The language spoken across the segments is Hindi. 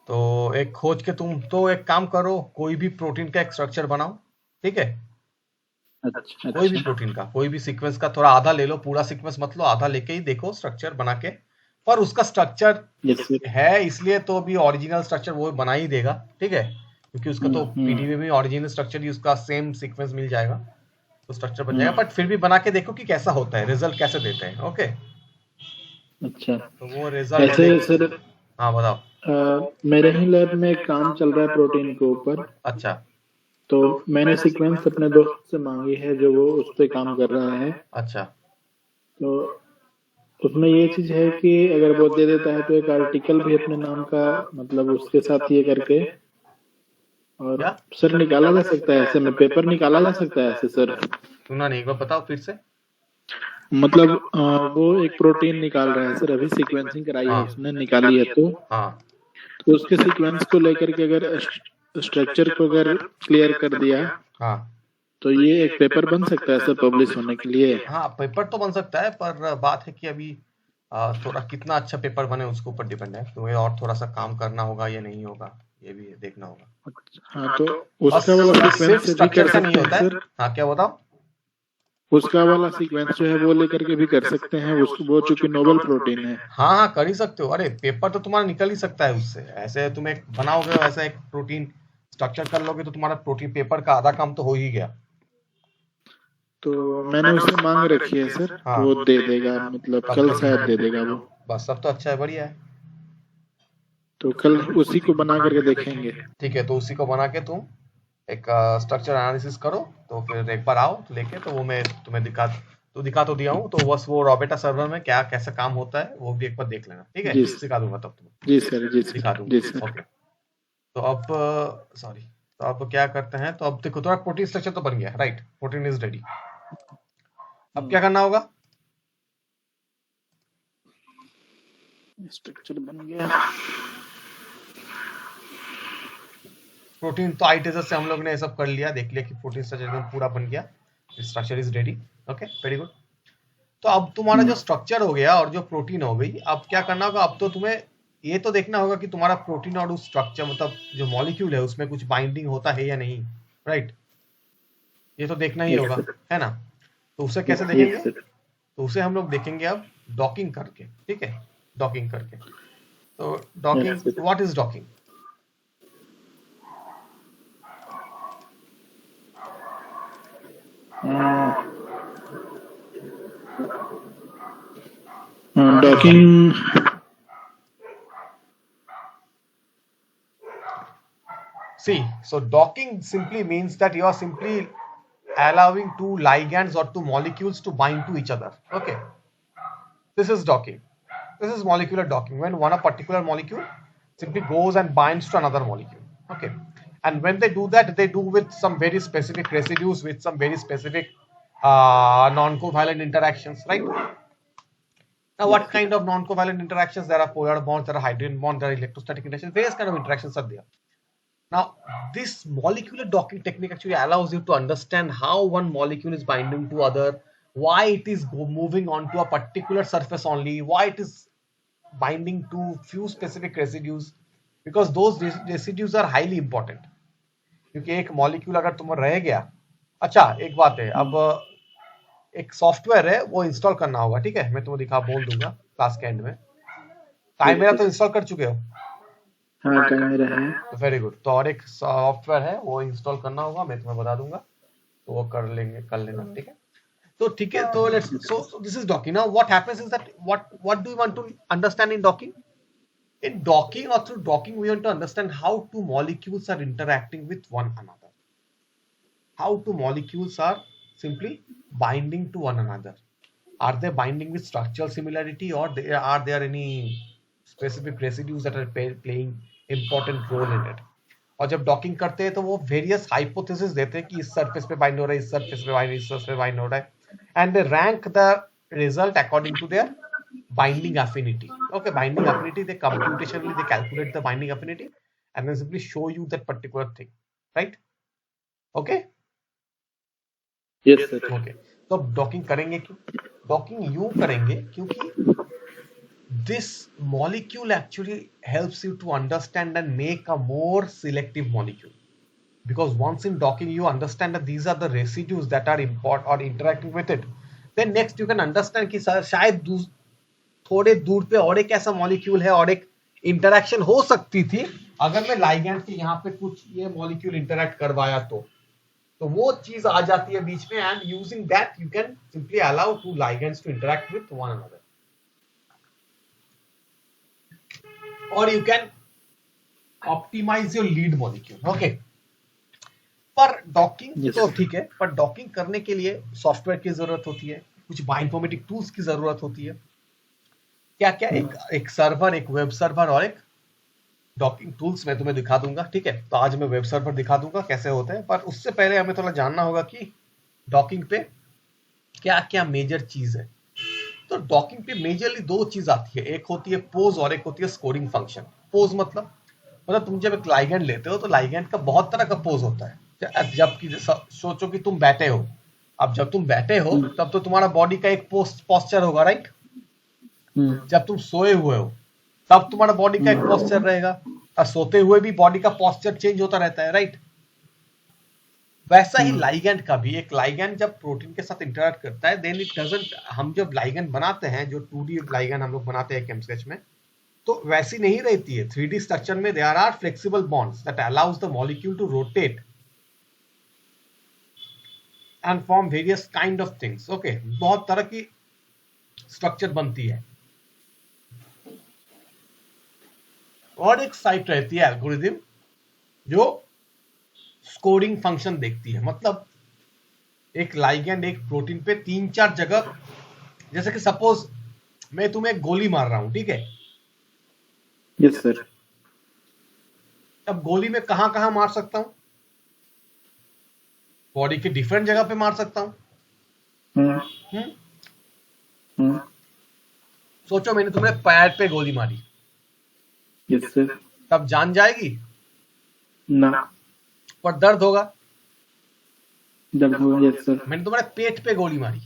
तो एक खोज के तुम तो एक काम करो, कोई भी प्रोटीन का एक स्ट्रक्चर बनाओ, ठीक है। अच्छा कोई भी अच्छा। प्रोटीन का, कोई भी सीक्वेंस का थोड़ा आधा ले लो, पूरा सीक्वेंस मत लो, आधा लेके ही देखो स्ट्रक्चर बना के। पर उसका स्ट्रक्चर यस सर। है इसलिए तो भी ओरिजिनल स्ट्रक्चर वो बना ही देगा, ठीक है, क्योंकि उसका तो पीडीबी में ओरिजिनल स्ट्रक्चर ही उसका सेम सीक्वेंस मिल जाएगा, तो स्ट्रक्चर बन जाएगा। बट फिर भी बना के देखो कि कैसा होता है, रिजल्ट कैसे देते हैं, ओके। अच्छा। तो वो रिजल्ट ऐसे देख। सर, हाँ बताओ। मेरे ही लैब में एक काम चल रहा है प्रोटीन के ऊपर। अच्छा तो मैंने सीक्वेंस अपने दोस्त से मांगी है जो वो उस पे काम कर रहा है। अच्छा। तो उसमें ये चीज है कि अगर वो दे देता है तो एक आर्टिकल भी अपने नाम का, मतलब उसके साथ ये करके, और क्या सर निकाला जा सकता है ऐसे में, पेपर निकाला जा सकता है ऐसे सर। सुना नहीं, एक बार बताओ फिर से। मतलब वो एक प्रोटीन निकाल रहा है सर, अभी सीक्वेंसिंग कराई है हाँ उसने, निकाली है हाँ तो उसके सीक्वेंस को लेकर के अगर स्ट्रक्चर को अगर क्लियर कर दिया हाँ तो ये एक पेपर बन सकता है सर पब्लिश होने के लिए। हाँ, पेपर तो बन सकता है, पर बात है कि अभी थोड़ा कितना अच्छा पेपर बने उसके ऊपर डिपेंड है, तुम्हें और थोड़ा सा काम करना होगा या नहीं होगा, ये भी देखना होगा। हाँ तो बस उसका वाला सिर्फ सीक्वेंस से भी स्ट्रक्चर कर से नहीं सकते हैं होता है। सर। हाँ क्या बताओ। उसका वाला सीक्वेंस जो है वो लेकर के भी कर सकते हैं, उस वो चूंकि नोबल प्रोटीन है। हाँ हाँ, कर ही सकते हो, अरे पेपर तो तुम्हारा निकल ही सकता है उससे, ऐसे तुम एक बनाओगे वैसा एक प्रोटीन स्ट्रक्चर कर लोगे तो तुम्हारा प्रोटीन पेपर का आधा काम तो हो ही गया। तो मैंने उससे मांग रखी है सर, हाँ वो दे देगा, मतलब तब कल तो शायद दे देगा वो। बस सब तो अच्छा है, बढ़िया है। तो कल उसी को बना करके देखेंगे। ठीक है, तो उसी को बना के तुम एक स्ट्रक्चर एनालिसिस करो, तो फिर एक बार आओ तो लेके, तो वो मैं तुम्हें दिखा तो दिया हूँ, तो बस वो रॉबेटा सर्वर में क्या कैसा काम होता है वो भी एक बार देख लेना, ठीक है, जी सिखा दूंगा तब जी तुम्हें, सर, जी सर, दिखा जी दूंगा, सर। ओके। तो अब सॉरी, तो अब क्या करते हैं, तो अब देखो तुम्हारा प्रोटीन स्ट्रक्चर तो बन गया, राइट, प्रोटीन इज रेडी। अब क्या करना होगा। स्ट्रक्चर बन गया। प्रोटीन तो आईटेजर से हम लोग ने सब कर लिया, देख लिया कि प्रोटीन स्ट्रक्चर एकदम पूरा बन गया, structure is ready, okay, very good. तो अब तुम्हारा जो स्ट्रक्चर हो गया और जो प्रोटीन हो गई, अब क्या करना होगा, अब तो तुम्हें ये तो देखना होगा कि तुम्हारा प्रोटीन और उस स्ट्रक्चर मतलब जो मॉलिक्यूल है उसमें कुछ बाइंडिंग होता है या नहीं, राइट, ये तो देखना ही यस होगा, सर। है ना। तो उसे कैसे यस देखेंगे, सर। तो उसे हम लोग देखेंगे अब डॉकिंग करके, ठीक है, डॉकिंग करके। तो yes docking, sir. What is docking. Docking. See, so docking simply means that you are simply allowing two ligands or two molecules to bind to each other. Okay, this is docking. This is molecular docking, when one a particular molecule simply goes and binds to another molecule. Okay, and when they do that, they do with some very specific residues, with some very specific non-covalent interactions, right? Now, yes what sir. kind of non-covalent interactions? There are polar bonds, there are hydrogen bonds, there are electrostatic interactions, various kind of interactions are there. Now, this molecular docking technique actually allows you to understand how one molecule is binding to other, why it is moving onto a particular surface only, why it is binding to few specific residues, because those residues are highly important. क्योंकि एक मॉलिक्यूल अगर तुम रह गया, अच्छा एक बात है, अब एक सॉफ्टवेयर है वो इंस्टॉल करना होगा, ठीक है, मैं तुम्हें बोल दूंगा क्लास के एंड में। यस काइमेरा तो सर। इंस्टॉल कर चुके हो, हाँ कल मेरा है। तो वेरी गुड, तो और एक सॉफ्टवेयर है वो इंस्टॉल करना होगा, मैं तुम्हें बता दूंगा, तो वो कर लेना, ठीक है। तो ठीक है, तो let's, so this is docking. Now what happens is that what do you want to understand in docking. In docking or through docking, we want to understand how two molecules are interacting with one another. How two molecules are simply binding to one another. Are they binding with structural similarity, or are there any specific residues that are playing important role in it? और जब डॉकिंग करते हैं तो वो वेरियस हाइपोथेसिस देते हैं कि इस सरफेस पे बाइंड हो रहा है, इस सरफेस पे बाइंड, इस सरफेस पे बाइंड हो रहा है, and they rank the result according to their binding affinity. Okay, binding affinity, they computationally they calculate the binding affinity and then simply show you that particular thing, right? Okay. Yes sir. Okay, तो अब डॉकिंग करेंगे क्यों, डॉकिंग यूं करेंगे क्योंकि this molecule actually helps you to understand and make a more selective molecule, because once in docking you understand that these are the residues that are important or interacting with it, then next you can understand कि शायद थोड़े दूर पे और एक ऐसा मॉलिक्यूल है और एक इंटरेक्शन हो सकती थी अगर मैं लाइगैंड के यहाँ पे कुछ ये मॉलिक्यूल इंटरेक्ट करवाया तो वो चीज आ जाती है बीच में, and using that you can simply allow to ligands to interact with one another, और you can optimize your lead molecule. Okay, पर डॉकिंग तो ठीक है, पर डॉकिंग करने के लिए सॉफ्टवेयर की जरूरत होती है, कुछ बायोइन्फॉर्मेटिक टूल्स की जरूरत होती है। क्या क्या? एक सर्वर, एक वेब सर्वर और एक डॉकिंग टूल्स मैं तुम्हें दिखा दूंगा, ठीक है? तो आज मैं वेब सर्वर दिखा दूंगा कैसे होते हैं, पर उससे पहले हमें थोड़ा जानना होगा कि डॉकिंग पे क्या क्या मेजर चीज है। तो डॉकिंग पे मेजरली दो चीज आती है, एक होती है पोज और एक होती है स्कोरिंग फंक्शन। पोज मतलब तुम जब एक लाइगैंड लेते हो तो लाइगैंड का बहुत तरह का पोज होता है। जबकि सोचो कि तुम बैठे हो, अब जब तुम बैठे हो तब तो तुम्हारा बॉडी का एक पोस्चर होगा, राइट? जब तुम सोए हुए हो तब तुम्हारा बॉडी का एक पोस्चर रहेगा, और सोते हुए भी बॉडी का पोस्चर चेंज होता रहता है, राइट? वैसा ही लाइगैंड का भी, एक लाइगैंड जब प्रोटीन के साथ इंटरेक्ट करता है देन इट डजंट, हम जब लाइगैंड बनाते हैं, जो 2D लाइगैंड हम लोग बनाते हैं केमस्केच में, तो वैसी नहीं रहती है। 3D स्ट्रक्चर में there are flexible bonds that allows the molecule to rotate and form various kind of things. Okay, बहुत तरह की स्ट्रक्चर बनती है। और एक साइट रहती है एल्गोरिथम जो स्कोरिंग फंक्शन देखती है, मतलब एक लाइगैंड एक प्रोटीन पे 3-4 जगह, जैसे कि सपोज मैं तुम्हें एक गोली मार रहा हूं, ठीक है? Yes sir. अब गोली में कहां कहां मार सकता हूं? बॉडी के डिफरेंट जगह पे मार सकता हूं। सोचो मैंने तुम्हें पैर पे गोली मारी, यस सर। तब जान जाएगी ना, पर दर्द होगा। दर्द होगा। Yes sir. मैंने तुम्हारे पेट पे गोली मारी,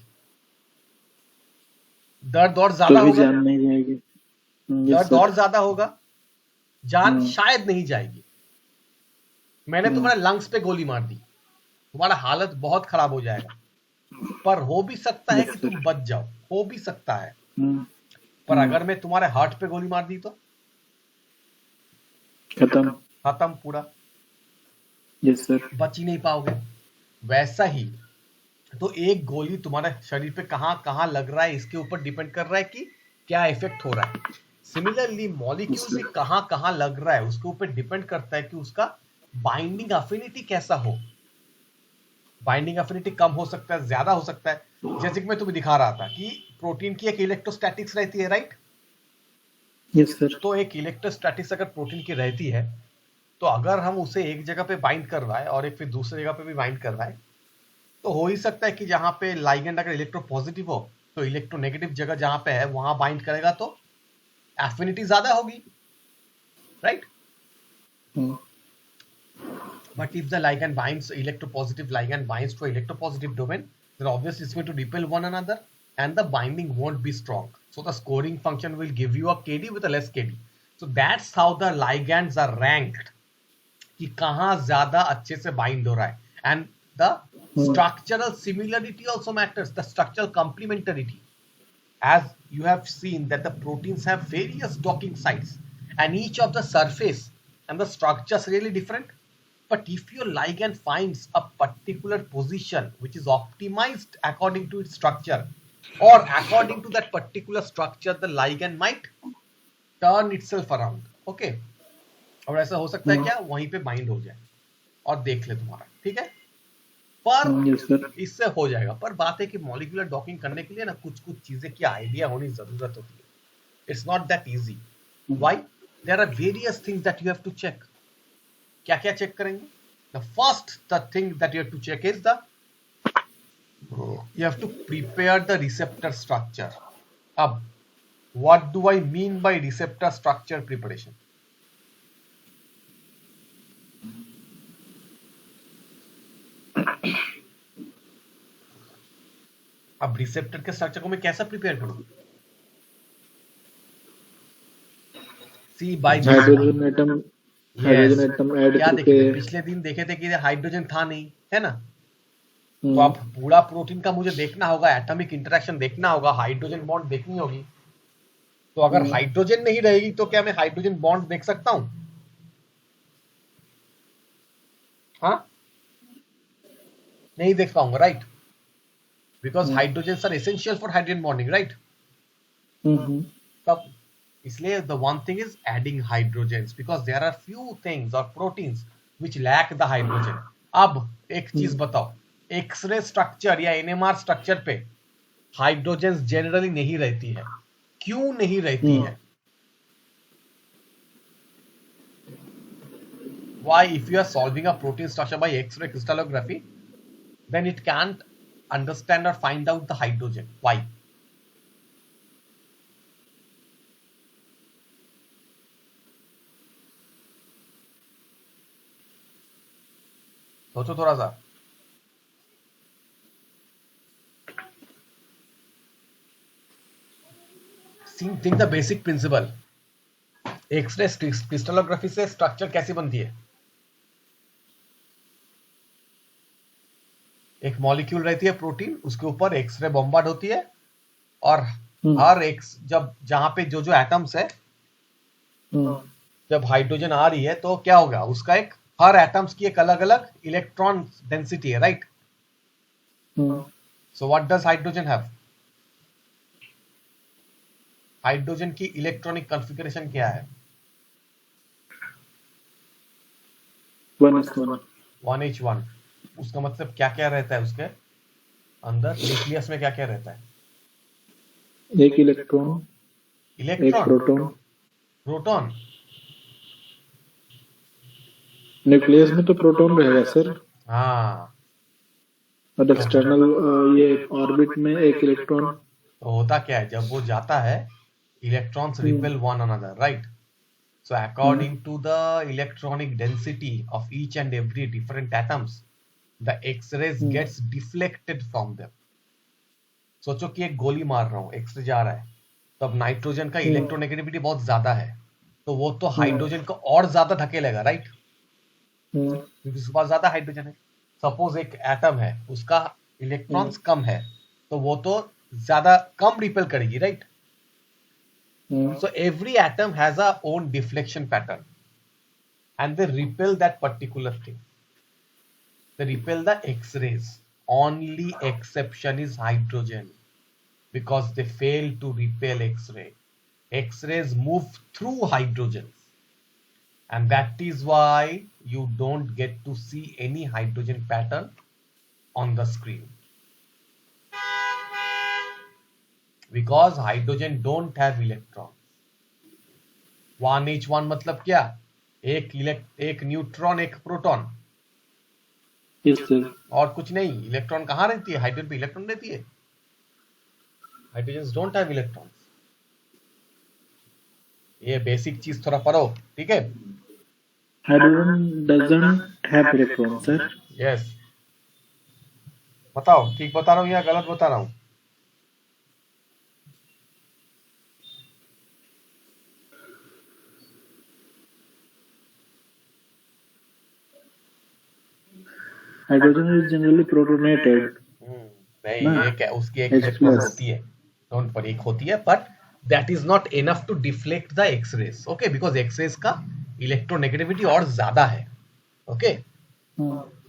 दर्द और ज्यादा तो होगा, जान नहीं जाएगी। दर्द और ज्यादा होगा, जान शायद नहीं जाएगी। मैंने तुम्हारे लंग्स पे गोली मार दी, तुम्हारा हालत बहुत खराब हो जाएगा, पर हो भी सकता है कि तुम बच जाओ, हो भी सकता है। पर अगर मैं तुम्हारे हार्ट पे गोली मार दी तो खत्म पूरा। Yes sir. बच ही नहीं पाओगे। वैसा ही तो एक गोली तुम्हारे शरीर पे कहां कहां लग रहा है इसके ऊपर डिपेंड कर रहा है कि क्या इफेक्ट हो रहा है। सिमिलरली मॉलिक्यूल भी कहां कहां लग रहा है उसके ऊपर डिपेंड करता है कि उसका बाइंडिंग अफिनिटी कैसा हो। बाइंडिंग अफिनिटी कम हो सकता है, ज्यादा हो सकता है। जैसे कि मैं तुम्हें दिखा रहा था कि प्रोटीन की एक इलेक्ट्रोस्टैटिक्स रहती है, राइट? Yes sir. तो एक इलेक्ट्रोस्टैटिक्स अगर प्रोटीन की रहती है तो अगर हम उसे एक जगह पे बाइंड करवाए और एक फिर दूसरी जगह पे भी बाइंड करवाए तो हो ही सकता है कि जहां पे लाइगेंड अगर इलेक्ट्रो पॉजिटिव हो तो इलेक्ट्रोनेगेटिव जगह जहां पे है वहां बाइंड करेगा तो एफिनिटी ज्यादा होगी, right? But if the ligand binds, electropositive ligand binds to electropositive domain, then obviously it's going to repel one another and the binding won't be strong. So the scoring function will give you a KD with a less KD. So that's how the ligands are ranked. कि कहाँ ज्यादा अच्छे से bind हो रहा है. And the structural similarity also matters. The structural complementarity. As you have seen that the proteins have various docking sites and each of the surface and the structures really different. But if your ligand finds a particular position which is optimized according to its structure or according to that particular structure, the ligand might turn itself around. Okay? और ऐसा हो सकता है क्या वहीं पे बाइंड हो जाए और देख ले तुम्हारा, ठीक है? पर इससे हो जाएगा। पर बात है कि मॉलिक्यूलर डॉकिंग करने के लिए ना कुछ कुछ चीजें की आइडिया होनी जरूरत होती है। It's not that easy. Why? There are various things that you have to check. क्या क्या चेक करेंगे? The first thing that you have to check is you have to prepare the receptor structure. Ab, what do I mean by receptor structure preparation? अब रिसेप्टर के स्ट्रक्चर को मैं कैसा प्रिपेयर करूं? See by hydrogen atom yes hydrogen atom add क्या करके देखे थे पिछले दिन देखे थे कि हाइड्रोजन था नहीं है ना, तो अब पूरा प्रोटीन का मुझे देखना होगा, एटॉमिक इंटरेक्शन देखना होगा, हाइड्रोजन बॉन्ड देखनी होगी। तो अगर हाइड्रोजन नहीं रहेगी तो क्या मैं हाइड्रोजन बॉन्ड देख सकता हूं? हाँ नहीं देख पाऊंगा, right, because hydrogen are essential for hydrogen bonding, right. तब इसलिए the one thing is adding hydrogens because there are few things और proteins which lack the hydrogen. अब एक चीज बताओ, एक्सरे स्ट्रक्चर या एनएमआर स्ट्रक्चर पे हाइड्रोजन्स जनरली नहीं रहती है, क्यों नहीं रहती है? Why, if you are solving a protein structure by X-ray crystallography, then it can't understand or find out the hydrogen. Why? सोचो थोड़ा सा। Think the basic principle. X ray crystallography से स्ट्रक्चर कैसी बनती है? एक मॉलिक्यूल रहती है प्रोटीन, उसके ऊपर एक्सरे बॉम्बार्ड होती है और हर एक जब जहां पे जो जो एटम्स है, जब हाइड्रोजन आ रही है तो क्या होगा, उसका एक हर एटम्स की एक अलग अलग इलेक्ट्रॉन डेंसिटी है, right. So what does hydrogen have? Hydrogen की इलेक्ट्रॉनिक कॉन्फ़िगरेशन क्या है? 1h1। उसका मतलब क्या क्या रहता है उसके अंदर? न्यूक्लियस में क्या क्या रहता है? एक इलेक्ट्रॉन, एक प्रोटॉन। प्रोटॉन न्यूक्लियस में तो प्रोटॉन रहेगा सर। हाँ, और एक्सटर्नल ये ऑर्बिट में एक इलेक्ट्रॉन। तो होता क्या है, जब वो जाता है electrons repel one another, right. So according to the electronic density of each and every different atoms, the X-rays gets deflected from them. सोचो कि एक गोली मार रहा हूँ, एक्सरे जा रहा है, तो अब नाइट्रोजन का इलेक्ट्रोनेगेटिविटी बहुत ज्यादा है, तो वो तो हाइड्रोजन को और ज्यादा धकेलेगा, राइट, क्योंकि उसके पास ज्यादा हाइड्रोजन है। सपोज एक एटम है, उसका इलेक्ट्रॉन्स कम है, तो वो तो ज्यादा कम रिपेल करेगी, right. So every atom has a own deflection pattern and they repel that particular thing. They repel the X-rays. Only exception is hydrogen because they fail to repel X-ray. X-rays move through hydrogens and that is why you don't get to see any hydrogen pattern on the screen. Because hydrogen don't have electrons. 1h1 मतलब क्या? एक न्यूट्रॉन, एक प्रोटॉन, और कुछ नहीं। इलेक्ट्रॉन कहाँ रहती है? हाइड्रोजन पे इलेक्ट्रॉन रहती है। Hydrogen don't have electrons. ये बेसिक चीज थोड़ा पढ़ो, ठीक है। Hydrogen doesn't have electron sir. Yes, बताओ ठीक बता रहा हूँ या गलत बता रहा हूँ? Hydrogen is generally protonated. नहीं, एक है उसकी एक इलेक्ट्रॉन होती है, डोंट वरी, एक होती है, but that is not enough to deflect the x rays, okay, because x rays का इलेक्ट्रोनेगेटिविटी और ज्यादा है, ओके।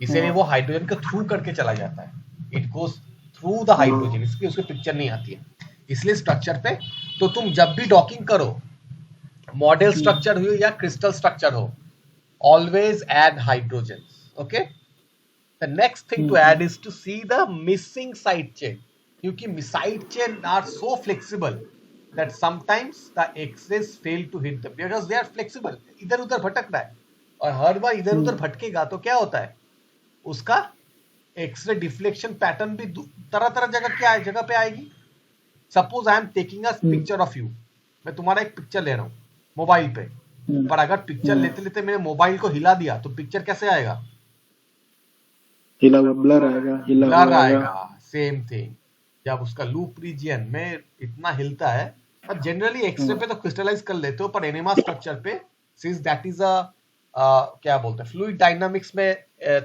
इसीलिए वो हाइड्रोजन के थ्रू करके चला जाता है, it goes through the hydrogen, इसकी उसकी पिक्चर नहीं आती है। इसलिए स्ट्रक्चर पे तो तुम जब भी डॉकिंग करो, मॉडल स्ट्रक्चर हो या क्रिस्टल स्ट्रक्चर हो, always add hydrogens, okay. The next thing to add is to see the missing side chain, क्योंकि side chain are so flexible that sometimes the X-rays fail to hit them because they are flexible. इधर उधर भटक रहा है और हर बार इधर उधर भटकेगा तो क्या होता है, उसका एक्सरे डिफ्लेक्शन पैटर्न भी तरह तरह जगह पे आएगी। Suppose I am taking a picture of you, मैं तुम्हारा एक पिक्चर ले रहा हूँ मोबाइल पे, पर अगर पिक्चर लेते लेते मैंने मोबाइल को हिला दिया तो पिक्चर कैसे आएगा? ब्लर आएगा। सेम थिंग, जब उसका लूप रीजियन में इतना हिलता है अब जनरली एक्सरे पे तो क्रिस्टलाइज कर लेते हो, पर एनेमा स्ट्रक्चर पे सिंस दैट इज अ क्या बोलते हैं फ्लूइड डायनामिक्स में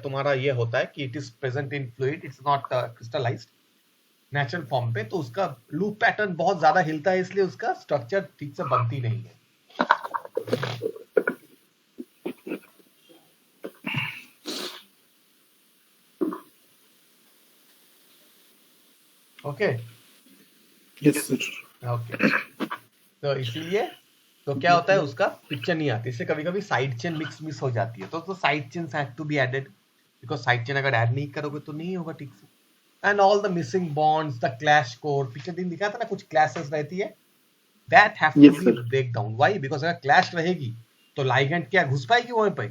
तुम्हारा ये होता है कि it is present in fluid, it's not crystallised natural form पे, तो उसका लूप पैटर्न बहुत ज्यादा हिलता है, इसलिए उसका स्ट्रक्चर ठीक से बनती नहीं है। Okay yes sir. ओके, तो इसलिए तो क्या होता है उसका पिक्चर नहीं आती, इससे कभी कभी साइड चेन मिस हो जाती है, तो side chain have to be added, because side chain अगर ऐड नहीं करोगे तो नहीं होगा ठीक से। And all the missing bonds, the clash core, पिछले दिन दिखा था ना कुछ क्लैशेस रहती है, that have to Yes, be sir. Break down. Why? Because अगर क्लैश रहेगी तो लाइगेंड क्या घुस पाएगी वहां पे,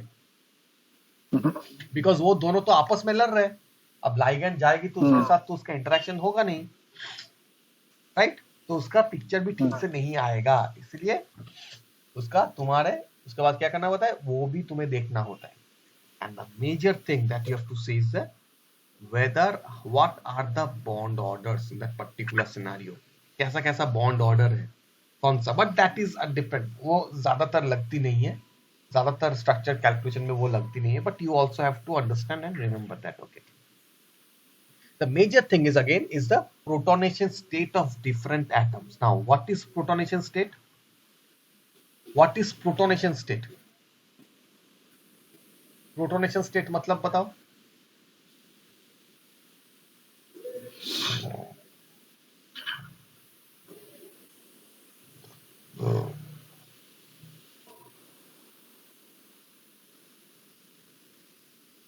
बिकॉज वो दोनों तो आपस में लड़ रहे हैं, अब लाइगेंड जाएगी तो उसके साथ तो उसका इंटरेक्शन होगा नहीं, राइट? तो उसका पिक्चर भी ठीक से नहीं आएगा, इसलिए उसका तुम्हारे उसके बाद क्या करना होता है वो भी तुम्हें देखना होता है। And the major thing that you have to see is that whether what are the bond orders in that particular scenario, कैसा कैसा बॉन्ड ऑर्डर है कौन सा, but that is a different, वो ज्यादातर लगती नहीं है, ज्यादातर स्ट्रक्चर कैलकुलेशन में वो लगती नहीं है, but you also have to understand and remember that. Okay, the major thing is again is the protonation state of different atoms. Now what is protonation state? What is protonation state? Protonation state मतलब बताओ।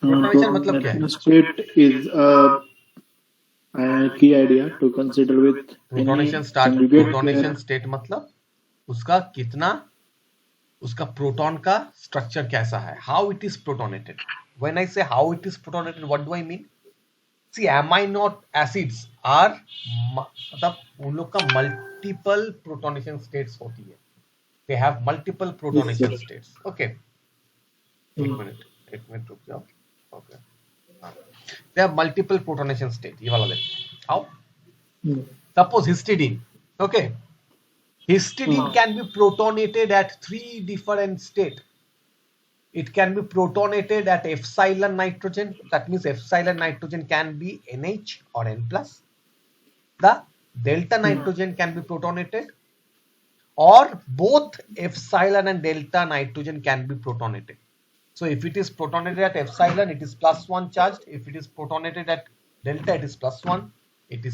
Protonation मतलब क्या है? State is a key idea to consider with Protonation start, protonation state मतलब उसका कितना, उसका प्रोटॉन का स्ट्रक्चर कैसा है, how it is protonated. When I say how it is protonated, what do I mean? See amino acids are, मतलब उन लोग का मल्टीपल प्रोटोनेशन स्टेट्स होती है, they have multiple protonation states. Okay, एक मिनट रुक जाओ। Okay, they have multiple protonation state, ये वाला देखो how. Suppose histidine, okay, histidine can be protonated at 3 different states. It can be protonated at epsilon nitrogen, that means epsilon nitrogen can be NH or N+. The delta nitrogen can be protonated, or both epsilon and delta nitrogen can be protonated. So if it is protonated at epsilon, it is +1 charged. If it is protonated at delta, it is +1. If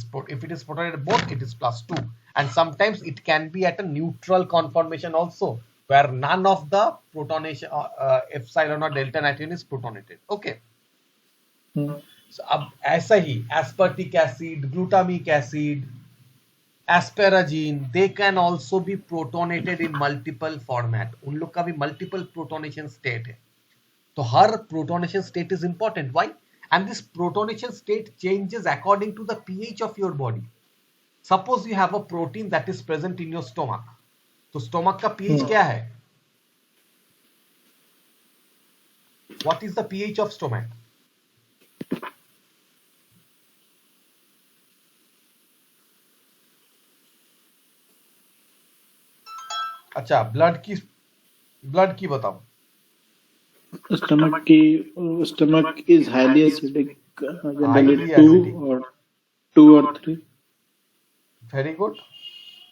it is protonated both, it is +2. And sometimes it can be at a neutral conformation also, where none of the protonation epsilon or delta nitrogen is protonated. Okay. So अब ऐसा ही aspartic acid, glutamic acid, asparagine, they can also be protonated in multiple format. उन लोग का भी multiple protonation state है, तो हर protonation state is important. Why? And this protonation state changes according to the pH of your body. Suppose you have a protein that is present in your stomach, तो stomach का pH क्या है? What is the pH of stomach? अच्छा, ब्लड की बताओ। Stomach is highly acidic, generally 2 or 3. Very good.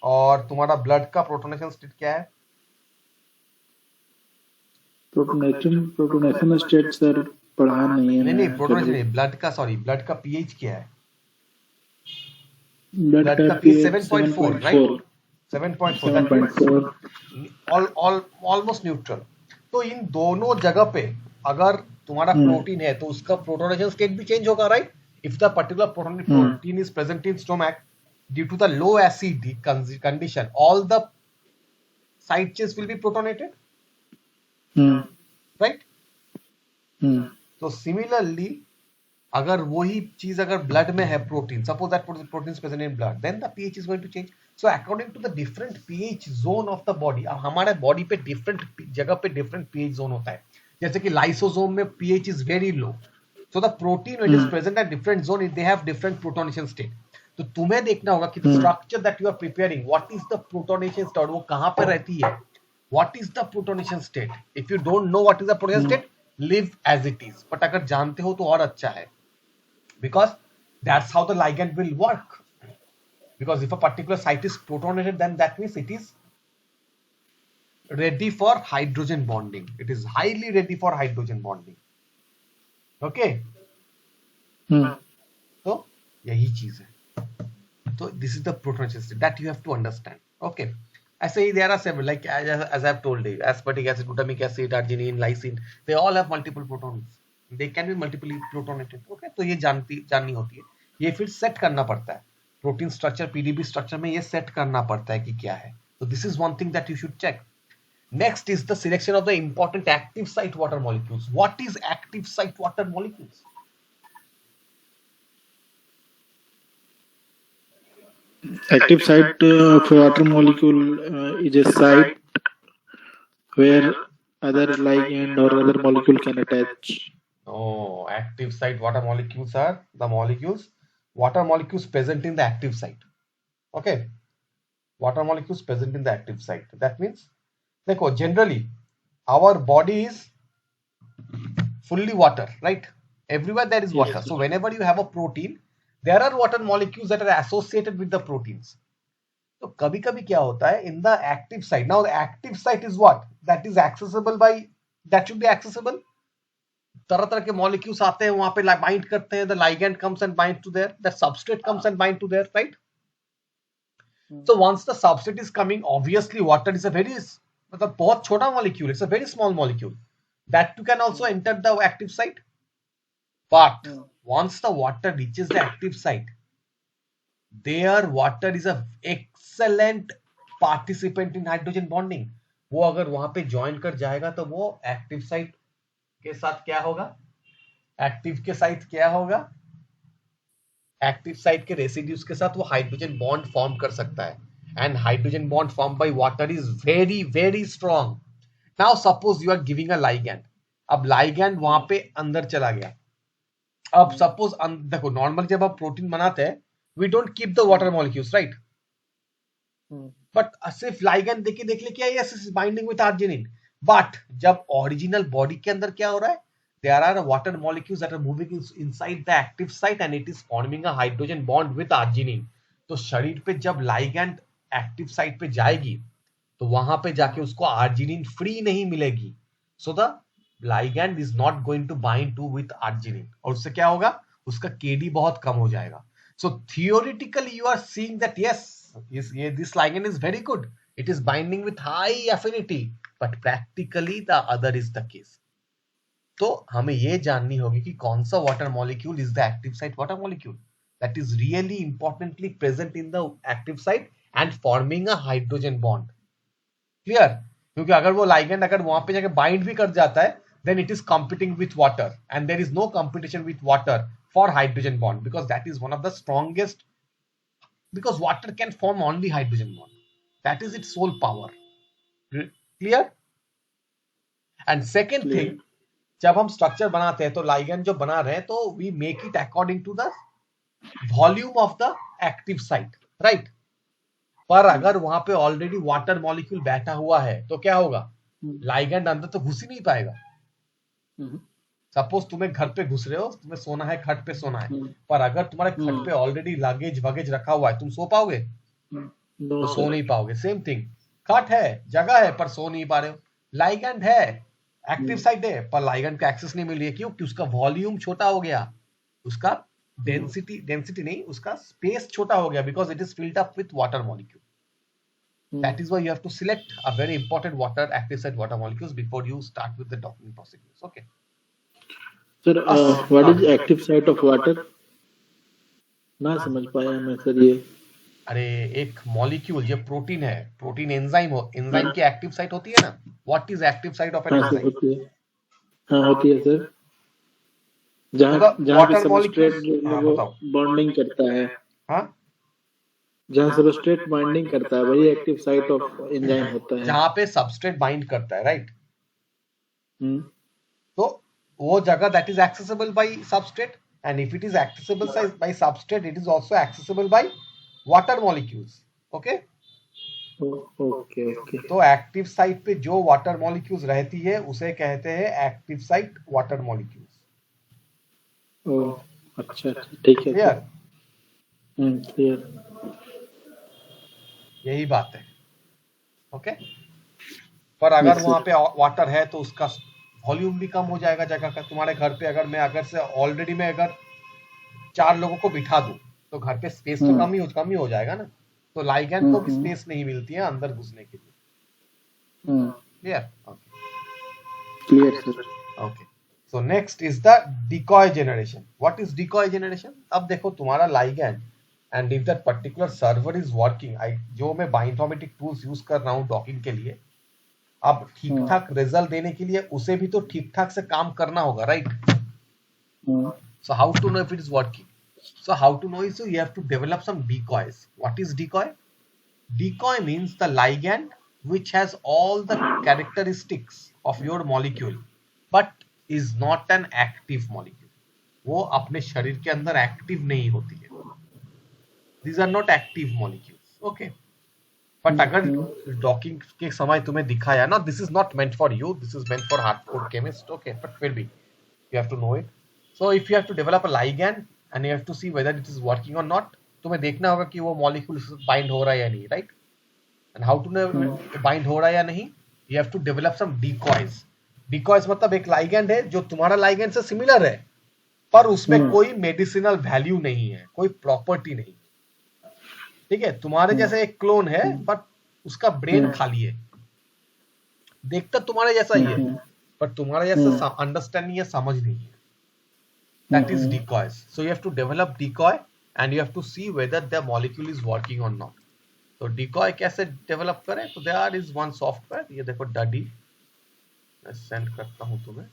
और तुम्हारा ब्लड का प्रोटोनेशन स्टेट क्या है? प्रोटोनेशन स्टेट सर पढ़ा नहीं है। नहीं प्रोटोनेशन नहीं, ब्लड का, सॉरी, ब्लड का पीएच क्या है? ब्लड का पीएच 7.4, राइट? 7.4, almost neutral. तो इन दोनों जगह पे अगर तुम्हारा प्रोटीन है तो उसका प्रोटोनेशन स्टेट भी चेंज होगा, right? If the particular protein is present in stomach, due to the low acid condition, all the side chains will be protonated, right? So similarly, अगर वही चीज अगर ब्लड में है, protein, suppose that protein is present in blood, then the pH is going to change. So according to the different pH zone of the body, अब हमारे बॉडी पे डिफरेंट जगह पे डिफरेंट pH zone होता है, जैसे कि लाइसोसोम में pH is very low, so the protein when it is present at different zone, they have different protonation state. तो तुम्हें देखना होगा कि the structure that you are preparing, what is the protonation state, वो कहां पर रहती है, what is the protonation state. If you don't know what is the protonation state, live as it is. But अगर जानते हो तो और अच्छा है, because that's how the ligand will work. Because if a particular site is protonated, then that means it is ready for hydrogen bonding. It is highly ready for hydrogen bonding. Okay. तो यही चीज है. तो this is the protonation state that you have to understand. Okay. ऐसे ही there are several, like as I have told you, aspartic acid, glutamic acid, arginine, lysine, they all have multiple protons. They can be multiply protonated. Okay. तो ये जाननी होती है. ये फिर सेट करना पड़ता है. प्रोटीन स्ट्रक्चर, पीडीबी स्ट्रक्चर में ये सेट करना पड़ता है कि क्या है. तो this is one thing that you should check. Next is the selection of the important active site water molecules. What is active site water molecules? Active site of water molecule is a site where other ligand or other molecule can attach. Oh, active site water molecules are the molecules, water molecules present in the active site. Okay, water molecules present in the active site. That means, देखो, generally our body is fully water, right? Everywhere there is water. Yes. So whenever you have a protein, there are water molecules that are associated with the proteins. तो कभी कभी क्या होता है in the active site. Now the active site is what? That is accessible by, that should be accessible. तरह तरह के molecules आते हैं वहां पे bind करते हैं. The ligand comes and bind to there. The substrate comes and bind to there, right? So once the substrate is coming, obviously water is a very, मतलब बहुत छोटा molecule. It's a very small molecule. That too can also enter the active site. But once the water reaches the active site, there water is a excellent participant in hydrogen bonding. वो अगर वहां पे ज्वाइन कर जाएगा तो वो एक्टिव साइट के साथ क्या होगा? एक्टिव के साथ क्या होगा? एक्टिव साइट के रेसिड्यूज के साथ वो हाइड्रोजन बॉन्ड फॉर्म कर सकता है. And hydrogen bond form by water is very very strong. Now suppose you are giving a ligand. अब लाइगैंड वहां पे अंदर चला गया. अब सपोज देखो, नॉर्मल जब आप प्रोटीन बनाते हैं, we don't keep the water molecules, right? But सिर्फ लाइगैंड देख ले क्या, yes is binding with arginine. But जब ओरिजिनल बॉडी के अंदर क्या हो रहा है, there are water molecules that are moving inside the active site and it is forming a hydrogen bond with arginine. तो शरीर पे जब लाइगैंड एक्टिव साइट पे जाएगी तो वहां पे जाके उसको आर्जिनिन फ्री नहीं मिलेगी. So the ligand is not going to bind to with arginine. और उससे क्या होगा? उसका KD बहुत कम हो जाएगा. So theoretically you are seeing that yes, this ligand is very good. It is binding with high affinity. But practically the other is the case. तो हमें ये जाननी होगी कि कौन सा water molecule is the active site water molecule that is really importantly present in the active site and forming a hydrogen bond. Clear? क्योंकि अगर वो ligand अगर वहां पे जाके bind भी कर जाता है, then it is competing with water, and there is no competition with water for hydrogen bond, because that is one of the strongest, because water can form only hydrogen bond. That is its sole power. Clear? And second thing, जब हम स्ट्रक्चर बनाते हैं तो ligand जो बना रहे हैं, तो we make it according to the volume of the active site, right? पर अगर वहां पे ऑलरेडी वाटर मॉलिक्यूल बैठा हुआ है तो क्या होगा? लाइगैंड अंदर तो घुस ही नहीं पाएगा. सपोज तुम्हें घर पे घुस रहे हो, तुम्हें सोना है, खट पे सोना है, पर अगर तुम्हारे खट पे ऑलरेडी लगेज वगेज रखा हुआ है, तुम सो पाओगे? तो सो नहीं पाओगे. सेम थिंग, खट है, जगह है, पर सो नहीं पा रहे हो. लाइगैंड है, एक्टिव साइट है, पर लाइगैंड का एक्सेस नहीं मिल रही है. क्यों? कि उसका वॉल्यूम छोटा हो गया, उसका डेंसिटी नहीं, उसका स्पेस छोटा हो गया, because it is filled up with water molecule. That is why you have to select a very important active site water molecules before you start with the docking procedures. Okay. Sir, what is active site of water? ना समझ पाया मैं सर ये. अरे एक मॉलिक्यूल जो प्रोटीन है, प्रोटीन एंजाइम की एक्टिव साइट होती है ना. What is active site of an enzyme? होती है सर. जहाँ पे सबस्ट्रेट बॉन्डिंग करता है. हाँ, जहाँ सबस्ट्रेट बाइंडिंग करता है वही एक्टिव साइट ऑफ एंजाइम होता है. जहाँ पे सबस्ट्रेट बाइंड करता है, राइट? तो वो जगह that is accessible bye substrate, and if it is accessible by substrate, it is also accessible by water molecules. Okay, okay okay तो एक्टिव साइट पे जो वाटर मॉलिक्यूल्स रहती है उसे कहते हैं एक्टिव साइट वाटर मॉलिक्यूल्स. ओ अच्छा ठीक है क्लियर? क्लियर यही बात है. ओके, पर अगर वहां पे वाटर है तो उसका वॉल्यूम भी कम हो जाएगा जगह का. तुम्हारे घर पे अगर से ऑलरेडी मैं अगर 4 लोगों को बिठा दूं तो घर पे स्पेस तो कम ही हो जाएगा ना. तो लाइगैंड को भी स्पेस नहीं मिलती है अंदर घुसने के लिए. Clear? Clear sir. Okay, so next is the decoy generation. What is decoy generation? अब देखो तुम्हारा ligand and if that particular server is working, जो मैं बायोइन्फॉर्मेटिक टूल्स यूज कर रहा हूँ डॉकिंग के लिए, अब ठीक ठाक रिजल्ट देने के लिए उसे भी तो ठीक ठाक से काम करना होगा, right? So how to know if it is working? So how to know is, so you have to develop some decoys. What is decoy? Decoy means the ligand which has all the characteristics of your molecule but is not an active molecule. वो अपने शरीर के अंदर एक्टिव नहीं होती है. These are not active molecules. Okay. But अगर डॉकिंग के समय तुम्हें दिखाया ना, this is not meant for you, this is meant for hardcore chemist. Okay, but फिर भी you have to know it. So if you have to develop a ligand and you have to see whether it is working or not, तुम्हें देखना होगा कि वो मॉलिक्यूल बाइंड हो रहा है या नहीं, right? And how to know bind हो रहा है या नहीं? You have to develop some decoys. Decoys मतलब एक लाइगैंड है जो तुम्हारा लाइगैंड से सिमिलर है पर उसमें कोई मेडिसिनल वैल्यू नहीं है, कोई प्रॉपर्टी नहीं. ठीक है, तुम्हारे जैसे एक क्लोन है पर उसका ब्रेन खाली है, देखता तुम्हारे जैसा ही है पर तुम्हारे जैसा अंडरस्टैंडिंग या समझ नहीं है. That is decoys. So you have to develop decoy and you have to see whether the molecule is working or not. So decoy कैसे develop करें? तो there is one software. ये देखो Duddy. मैं send करता हूँ तुम्हें.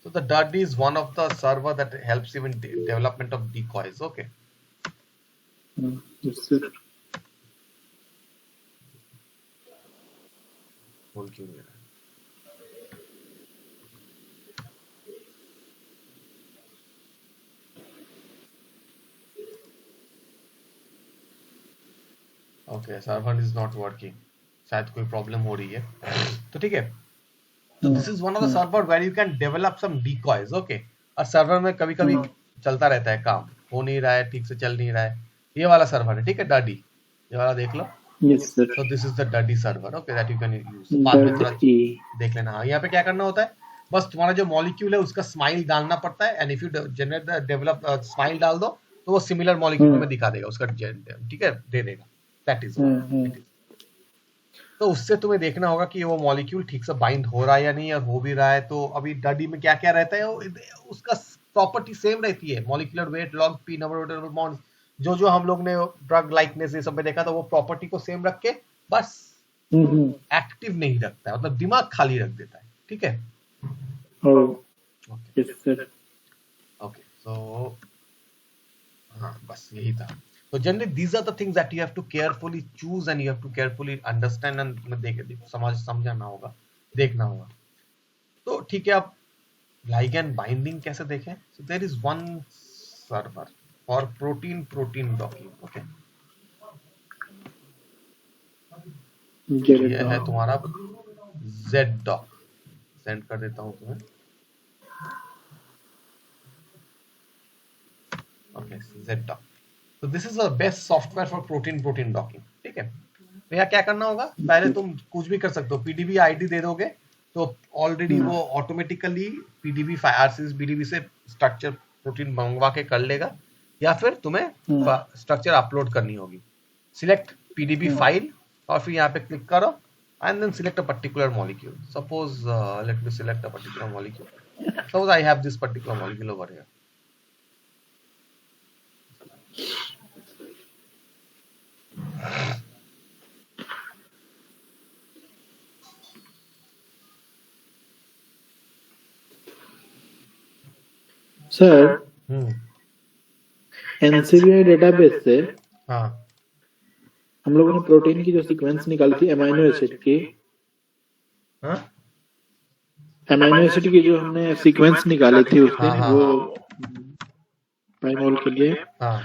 So the Duddy is one of the server that helps you in development of decoys. Okay. Yes, sir. बोल क्यों नहीं रहा? Okay, server is not working, शायद कोई प्रॉब्लम हो रही है. तो ठीक है, तो this is one of the server where you can develop some decoys. Okay, और सर्वर में कभी कभी चलता रहता है, काम हो नहीं रहा है, ठीक से चल नहीं रहा है. ये वाला सर्वर है, ठीक है, डडी, ये वाला देख लो. Yes, sir. So this is the Duddy server, okay, that you can use. बाद में थोड़ा देख लेना. हाँ, यहाँ पे क्या करना होता है, बस तुम्हारा जो मॉलिक्यूल है उसका स्माइल डालना पड़ता है. And if you generate the develop smile डाल दो तो वो सिमिलर मॉलिक्यूल में दिखा देगा उसका, ठीक है, दे देगा. That is. तो उससे तुम्हें देखना होगा कि वो मॉलिक्यूल ठीक से बाइंड हो रहा है या नहीं, और हो भी रहा है तो अभी Duddy में क्या क्या रहता है, उसका प्रॉपर्टी सेम रहती है. Molecular weight, log P, number of bonds, जो हम लोग ने ड्रग लाइकनेस ये सब में देखा था, वो प्रॉपर्टी को सेम रख के बस एक्टिव नहीं रखता है, मतलब दिमाग खाली रख देता है. ठीक है, ओके, सो हाँ, बस यही था. तो generally these are the things that you have to carefully choose and you have to carefully understand and समझना होगा, देखना होगा. तो ठीक है, अब लाइगैंड बाइंडिंग कैसे देखें? So there is one server for protein docking. Okay, ये है तुम्हारा ZDock. सेंड कर देता हूँ तुम्हें. Okay, ZDock. तो this is the best software for protein docking. ठीक है, तो यहाँ क्या करना होगा, पहले तुम कुछ भी कर सकते हो, PDB ID दे दोगे तो ऑलरेडी वो ऑटोमेटिकली PDB RCS BDB से स्ट्रक्चर प्रोटीन मंगवा के कर लेगा, या फिर तुम्हें स्ट्रक्चर अपलोड करनी होगी. सिलेक्ट PDB फाइल और फिर यहाँ पे क्लिक करो and then select a particular molecule. Suppose let me select a particular molecule. Suppose I have this particular molecule over here. Sir, NCBI database से हम लोगों ने प्रोटीन की जो सीक्वेंस निकाली थी अमीनो एसिड की, हाँ अमीनो एसिड की जो हमने सीक्वेंस निकाली थी उस हाँ दिन, हाँ वो हाँ पाइमोल के लिए, हाँ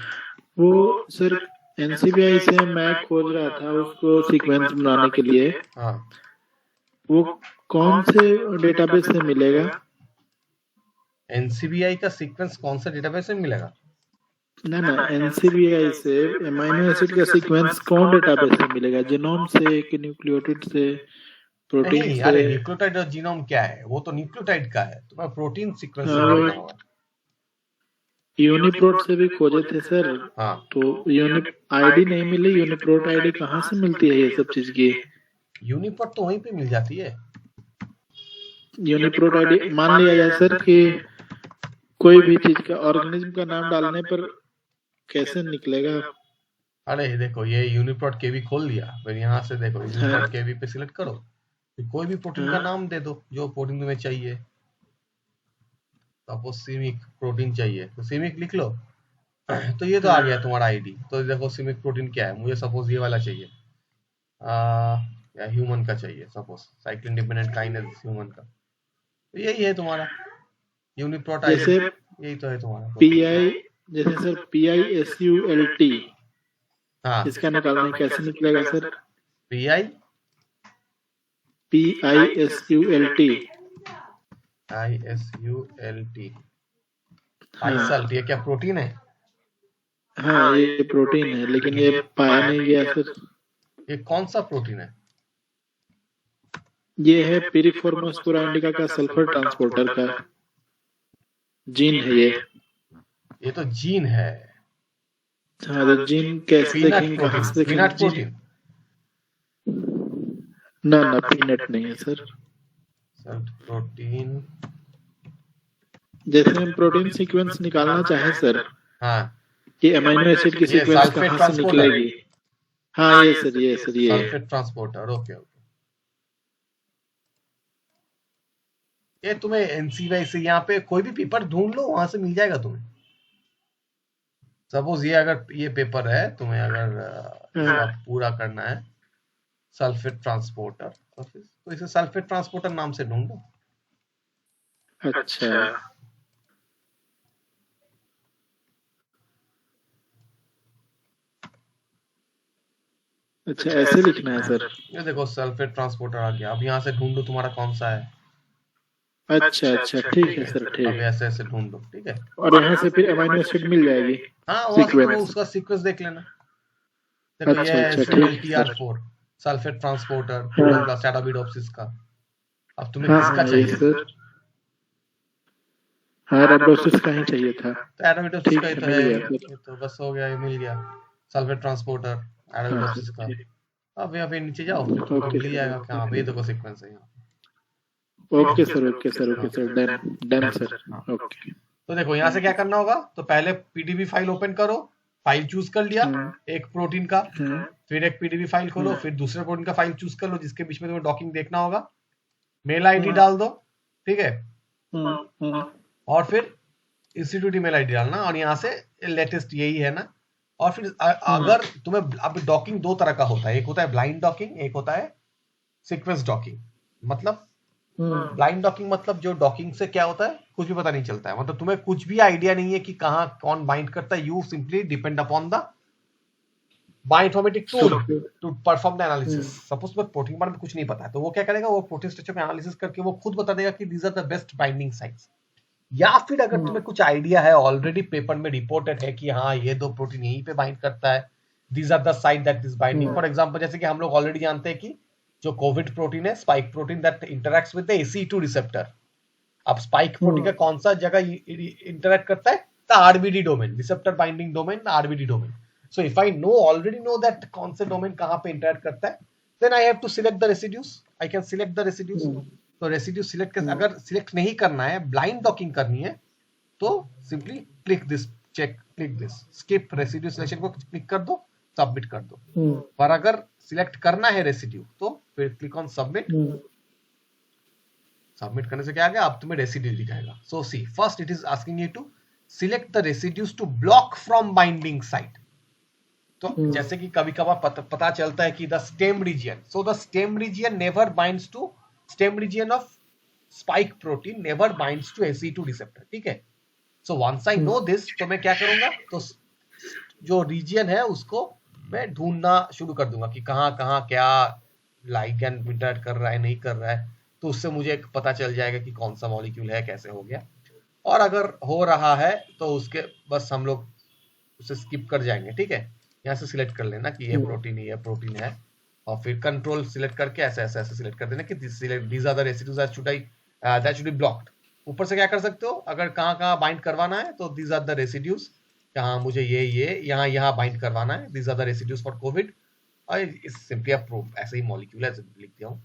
वो सर एनसीबीआई से मैं खोज रहा था उसको सीक्वेंस बनाने के लिए, हाँ। वो कौन से डेटाबेस से मिलेगा? एनसीबीआई का सीक्वेंस कौन सा डेटाबेस में मिलेगा? ना ना, एनसीबीआई से अमीनो एसिड का सीक्वेंस कौन डेटाबेस से मिलेगा? जीनोम से कि न्यूक्लियोटाइड से, प्रोटीन नहीं, से? अरे न्यूक्लियोटाइड और जीनोम क्या है? वो तो न्यूक्लियोटाइड का है, तुम्हें प्रोटीन सीक्वेंस से हाँ, वो मिलना होगा। यूनिप्रोट से भी खोजे थे सर, हाँ तो यूनिप आईडी नहीं मिली। यूनिप्रोट आईडी कहाँ से मिलती है ये सब चीज की? यूनिप्रोट तो वहीं पे मिल जाती है। यूनिप्रोट आईडी मान लिया जाए सर कि कोई भी चीज का ऑर्गेनिज्म का नाम डालने पर कैसे निकलेगा? अरे देखो, ये यूनिप्रोट केवी खोल लिया, फिर यहाँ से देखो हाँ यूनिप्रोट केवी पे सिलेक्ट करो, फिर कोई भी प्रोटीन का हाँ नाम दे दो जो प्रोटीन तुम्हें चाहिए। सपोज सिमिक प्रोटीन चाहिए तो सिमिक लिख लो। तो ये तो आ गया तुम्हारा आईडी। तो देखो सिमिक प्रोटीन क्या है, मुझे सपोज ये वाला चाहिए, या ह्यूमन का चाहिए, suppose cyclin dependent kinase human का, तो यही है तुम्हारा यूनिप्रोट आईडी। जैसे यही तो है तुम्हारा पीआई, जैसे सर PISULT, हाँ इसका निकालना कैसे निकलेगा सर? PI PISULT, ISULT हाँ पाइसल्ट, ये क्या प्रोटीन है? हाँ, ये प्रोटीन है लेकिन ये पाया नहीं गया सर। ये कौन सा प्रोटीन है? ये है पिरिफॉर्मस पुरांडिका का सल्फर ट्रांसपोर्टर का जीन है ये। ये तो जीन है। हाँ, तो जीन कैसे देखेंगे, कहाँ से देखेंगे पीनट जीन? प्रोटीन। ना ना, पीनट नहीं है सर। सल्ट प्रोटीन। जैसे हम प्रोटीन सीक्वेंस निकालना चाहें सर, हाँ कि अमीनो एसिड की ये सीक्वेंस सल्फेट कहाँ से ट्रांसपोर्टर। निकलेगी? हाँ ये सर, ये सर, ये सल्फेट ट्रांसपोर्टर, ओके ओके। ये तुम्हें एनसीबीआई से यहाँ पे कोई भी पेपर ढूंढ लो, वहां से मिल जाएगा तुम्हें। सपोज ये अगर ये पेपर है, तुम्हें अगर इसका पूरा करना है सल्फेट ट्रांसपोर्टर, तो इसे सल्फेट ट्रांसपोर्टर नाम से ढूंढो। अच्छा अच्छा, ऐसे लिखना है सर? ये देखो सल्फेट ट्रांसपोर्टर आ गया। अब यहाँ से ढूंढो तुम्हारा कौन सा है। अच्छा अच्छा, ठीक है सर, अब ठीक। ऐसे ऐसे ढूंढो, ठीक है। और यहाँ से फिर अमीनो एसिड मिल जाएगी हाँ, वहां से तुम सीक्वेंस? उसका सीक्वेंस देख लेना। देखो अच्छा ये अच्छा, ठीक है सर। SULTR4 सल्फेट ट्रांसपोर्टर हाँ प्लस एराबिडोप्सिस का। अब तुम्हें हाँ किसका हाँ, ये चाहिए? सर, हाँ रेबडोसिस का ही चाहिए था। तो एराबिडोप्सिस ठीक का ही है, तो मिल है। गया सर। ये तो बस हो गया, ये मिल गया सल्फेट ट्रांसपोर्टर हाँ एराबिडोप्सिस सर, का। ठीक। अब यहाँ पे नीचे जाओ, फिर तुमको ओके मिल सर, जाएगा क्या। हाँ, ये देखो सीक्वेंस है यहाँ। Okay sir, okay sir, okay sir, done done sir, हाँ। ओके। तो देखो यहाँ से क्या करना होगा, तो पहले पीडीबी फाइल ओपन करो। फाइल चूज कर लिया एक प्रोटीन का, फिर एक पीडीबी फाइल खोलो, फिर दूसरे प्रोटीन का फाइल चूज कर लो जिसके बीच में तुम्हें डॉकिंग देखना होगा। मेल आईडी डाल दो, ठीक है, और फिर इंस्टीट्यूट ईमेल आईडी डालना, और यहाँ से लेटेस्ट यही है ना। और फिर अगर तुम्हें, अब डॉकिंग दो तरह का होता है, एक होता है ब्लाइंड डॉकिंग, एक होता है सीक्वेंस डॉकिंग। मतलब ब्लाइंड डॉकिंग मतलब जो डॉकिंग से क्या होता है, कुछ भी पता नहीं चलता है, मतलब तुम्हें कुछ भी आइडिया नहीं है कि कहाँ कौन बाइंड करता है। You simply depend upon the bioinformatic tool to perform the analysis. Suppose तुम्हें प्रोटीन के बारे में कुछ नहीं पता है, तो वो क्या करेगा, वो प्रोटीन स्ट्रक्चर को एनालिसिस करके वो खुद बता देगा कि these are the best binding sites. या फिर अगर तुम्हें कुछ आइडिया है, ऑलरेडी पेपर में रिपोर्टेड है कि हाँ ये दो प्रोटीन यहीं पे बाइंड करता है, these are the site that is binding. For example जैसे कि हम लोग ऑलरेडी जानते हैं कि जो कोविड प्रोटीन है, spike protein, that interacts with the ACE2 receptor. अब स्पाइक प्रोटीन का कौन सा जगह इंटरैक्ट करता है, the RBD domain, receptor binding domain, RBD domain. So if I already know that कौन से डोमेन कहाँ पे इंटरैक्ट करता है, then I have to select the residues. I can select the residues. तो रेसिड्यू सिलेक्ट कर, अगर सिलेक्ट नहीं करना है, ब्लाइंड डॉकिंग करनी है, तो simply click this, check click this, skip residue selection को क्लिक कर दो, सबमिट कर दो। पर अगर सिलेक्ट करना है रेसिड्यू, तो फिर क्लिक ऑन सबमिट। सबमिट करने से क्या आ गया, अब तुम्हें रेसिड्यू दिखाएगा। So see, first it is asking you to select the residues to block from binding site. तो जैसे कि कभी कभार पता चलता है कि the stem region, so the stem region never binds to, stem region of spike protein never binds to ACE2 receptor, ठीक है। So once I know this, तो मैं क्या करूंगा, तो जो रीजियन है उसको मैं ढूंढना शुरू कर दूंगा कि कहाँ कहाँ क्या लाइगैंड इंटरैक्ट कर रहा है, नहीं कर रहा है, तो उससे मुझे पता चल जाएगा कि कौन सा मॉलिक्यूल है, कैसे हो गया। और अगर हो रहा है तो उसके बस हम लोग उसे स्किप कर जाएंगे, ठीक है। यहाँ से सिलेक्ट कर लेना कि ये प्रोटीन है, और फिर कंट्रोल सिलेक्ट करके ऐसे ऐसे ऐसे सिलेक्ट कर देना कि these are the residues that should be blocked। ऊपर से क्या कर सकते हो, अगर कहाँ कहाँ बाइंड करवाना है तो these are the residues, कहाँ मुझे ये यहाँ बाइंड करवाना है, these are the residues for COVID, और इस सिंपली ऐसे ही मॉलिक्यूल ऐसे लिख दिया हूँ,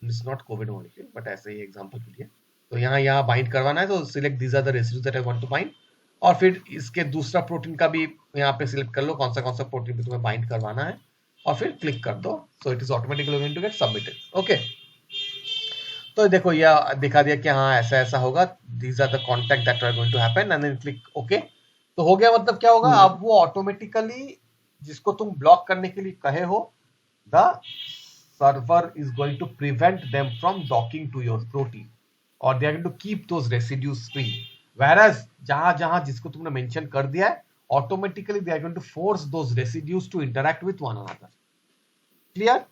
it's not Covid molecule but ऐसे ही एग्जांपल के लिए। तो यहाँ बाइंड करवाना है तो select these are the residues that I want to bind, और फिर इसके दूसरा प्रोटीन का भी यहाँ पे सिलेक्ट कर लो कौन सा प्रोटीन पे तुम्हें बाइंड करवाना है, और फिर क्लिक कर दो, so it is automatically going to get submitted. Okay, तो देखो यह दिखा दिया कि हाँ ऐसा ऐसा होगा, these are the contact that are going to happen, and then click okay. तो हो गया, मतलब क्या होगा, अब वो ऑटोमेटिकली जिसको तुम ब्लॉक करने के लिए कहे हो, the server is going to prevent them from docking to your protein, और they are going to keep those residues free. Whereas जहां जहां जिसको तुमने मेंशन कर दिया है, automatically they are going to force those residues to interact with one another. Clear?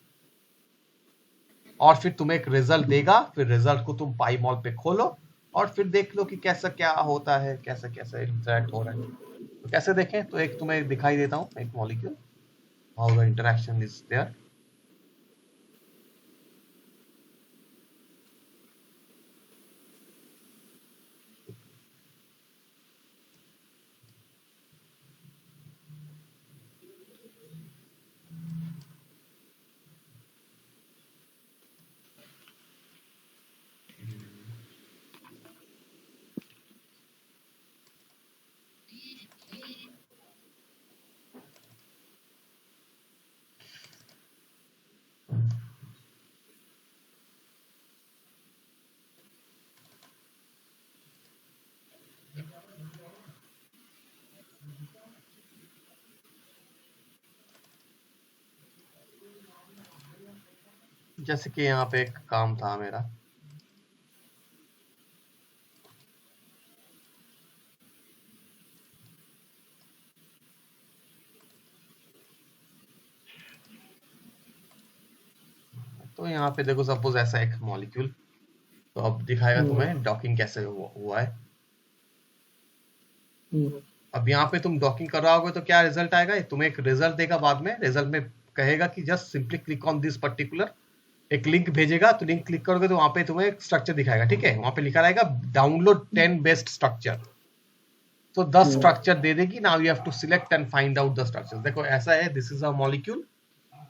और फिर तुम्हें एक रिजल्ट देगा, फिर रिजल्ट को तुम पाईमॉल पे खोलो और फिर देख लो कि कैसा क्या होता है, कैसे कैसे इंटरैक्ट हो रहा है। तो कैसे देखें, तो एक तुम्हें दिखाई देता हूँ, एक molecule, how the interaction is there. जैसे कि यहाँ पे एक काम था मेरा, तो यहाँ पे देखो सपोज ऐसा एक मॉलिक्यूल, तो अब दिखाएगा तुम्हें डॉकिंग कैसे हुआ है। अब यहाँ पे तुम डॉकिंग कर रहा होगे तो क्या रिजल्ट आएगा, तुम्हें एक रिजल्ट देगा बाद में, रिजल्ट में कहेगा कि just simply click on this particular, एक लिंक भेजेगा, तो लिंक क्लिक करोगे तो वहां पे तुम्हें एक स्ट्रक्चर दिखाएगा, ठीक है। वहां पे लिखा रहेगा डाउनलोड 10 बेस्ट स्ट्रक्चर, तो 10 स्ट्रक्चर दे देगी। Now you have to select and find out the structure. देखो ऐसा है, दिस इज अ मॉलिक्यूल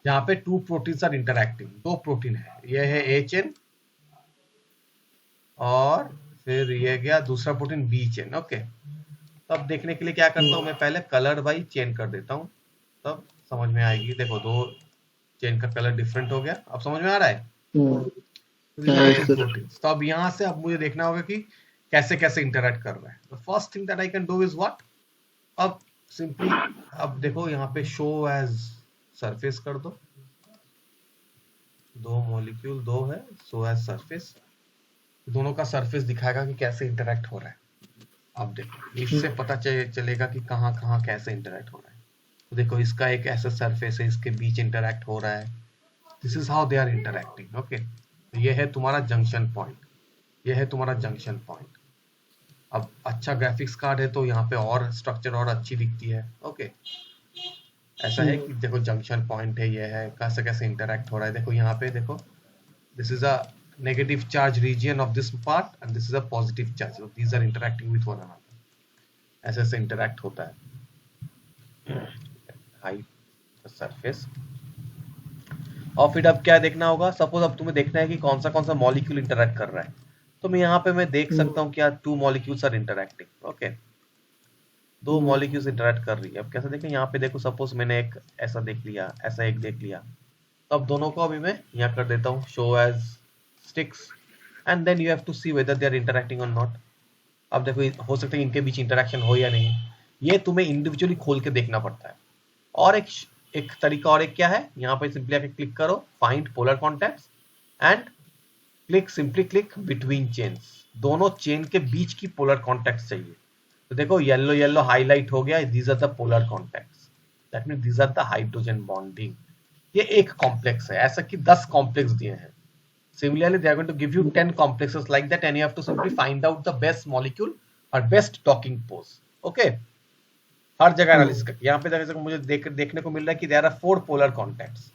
जहाँ पे 2 प्रोटीन्स आर इंटरैक्टिंग, 2 प्रोटीन है, ये है A चेन और फिर ये गया दूसरा प्रोटीन B चेन। ओके, तब देखने के लिए क्या करता हूँ मैं, पहले कलर बाई चेन कर देता हूँ, तब समझ में आएगी। देखो 2 चेन का कलर डिफरेंट हो गया, अब समझ में आ रहा है। तो अब यहाँ से अब मुझे देखना होगा कि कैसे कैसे इंटरैक्ट कर रहा है। The first thing that I can do is what, अब सिंपली अब देखो यहाँ पे शो एज सरफेस कर दो, 2 मॉलिक्यूल 2 है, शो एज सरफेस, दोनों का सरफेस दिखाएगा कि कैसे इंटरैक्ट हो रहा है। अब देखो इससे पता चलेगा कि कहाँ कहाँ कैसे इंटरैक्ट हो रहा है। तो देखो इसका एक ऐसा सरफेस है, इसके बीच इंटरैक्ट हो रहा है, this is how they are interacting. Okay, ये है तुम्हारा जंक्शन पॉइंट, ये है तुम्हारा जंक्शन पॉइंट। अब अच्छा ग्राफिक्स कार्ड है तो यहाँ पे और स्ट्रक्चर और अच्छी दिखती है। ओके, ऐसा है कि देखो जंक्शन पॉइंट है, ये है कैसे कैसे इंटरैक्ट हो रहा है। देखो यहाँ पे देखो, this is a negative charge region of this part and this is a positive charge, so these are interacting with one another, ऐसे ऐसे इंटरैक्ट होता है हाइट सरफेस। और फिर अब क्या देखना होगा, सपोज अब तुम्हें देखना है कि कौन सा मॉलिक्यूल इंटरैक्ट कर रहा है, तो मैं यहाँ पे मैं देख सकता हूँ क्या 2 molecules are interacting. Okay, 2 molecules interact कर रही है। अब कैसे देखें, यहाँ पे देखो सपोज मैंने एक ऐसा देख लिया, ऐसा एक देख लिया, तो अब दोनों को अभी मैं यहाँ कर देता हूँ show as sticks and then you have to see whether they are interacting or not। अब देखो हो सकता है इनके बीच इंटरेक्शन हो या नहीं, ये तुम्हें इंडिविजुअली खोल के देखना पड़ता है। और एक तरीका और एक क्या है, यहाँ पे सिंपली आके क्लिक करो find polar contacts and simply click between chains, दोनों चेन के बीच की पोलर कॉन्टैक्ट्स चाहिए। तो देखो येलो येलो हाईलाइट हो गया, these are the polar contacts, that means these are the hydrogen bonding. ये एक कॉम्प्लेक्स है, ऐसा कि 10 कॉम्प्लेक्स दिए हैं। Similarly, they are going to give you 10 complexes like that, and you have to simply find out the best molecule or best docking pose. Okay? हर जगह एनालिसिस कर, यहाँ पे देखो मुझे देखने को मिल रहा है कि देयर आर 4 पोलर कॉन्टैक्ट्स।